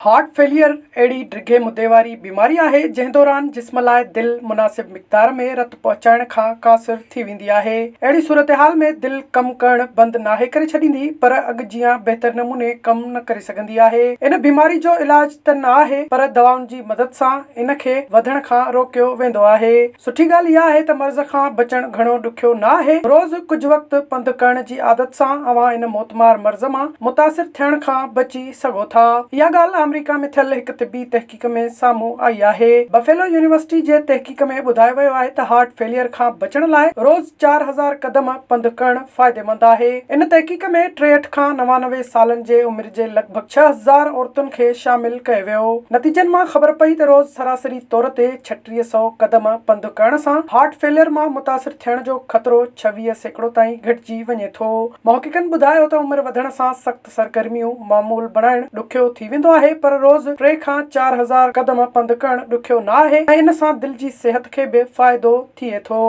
Heart failure अहिड़ी ड्रिघे मुद्दे वारी बीमारी आहे जंहिं दौरान जिस्म लाइ दिल मुनासिब मिक़दार में रत पहुचाइण खां क़ासिर थी वेंदी आहे। अहिड़ी सूरतहाल में दिल कम करण बंदि नाहे करे छॾींदी, पर अॻु जीअं बहितर नमूने कम न करे सघंदी आहे। इन बीमारी जो इलाज त न आहे, पर दवाउनि जी मदद सां इन खे वधण खां रोकियो वेंदो आहे। सुठी ॻाल्हि इहा आहे त मर्ज़ खां बचण घणो ॾुखियो न आहे। रोज़ कुझु वक़्तु पंधु करण जी आदत सां अव्हां इन मौतमार मर्ज़ मां मुतासिर थियण खां बची सघो था। इहा ॻाल्हि अमेरिका में थियल हिकु तिबी तहक़ीक़ में साम्हूं आई आहे। बफेलो यूनिवर्सिटी जे तहक़ीक़ में ॿुधायो वियो आहे त हार्ट फेलियर खां बचण लाइ रोज़ 4000 क़दम पंधु करणु फ़ाइदेमंद आहे। इन तहक़ीक़ में 63 खां 99 सालनि जे उमिरि जे लॻभॻि 6000 औरतुनि खे शामिल कयो वियो। नतीजनि मां ख़बर पई त रोज़ सरासरी तौर ते 3600 क़दम पंधु करण सां हार्ट फेलियर मां मुतासिर थियण जो ख़तरो 26% ताईं घटिजी वञे थो। मुहक़क़िक़नि ॿुधायो त उमिरि वधण सां सख़्त सरगर्मियूं मामूल बणाइण ॾुखियो थी वेंदो आहे, पर रोज़ 3 खां 4000 क़दम पंधु करणु ॾुखियो न आहे ऐं इन सां दिलि जी सिहत खे बि फ़ाइदो थिए थो।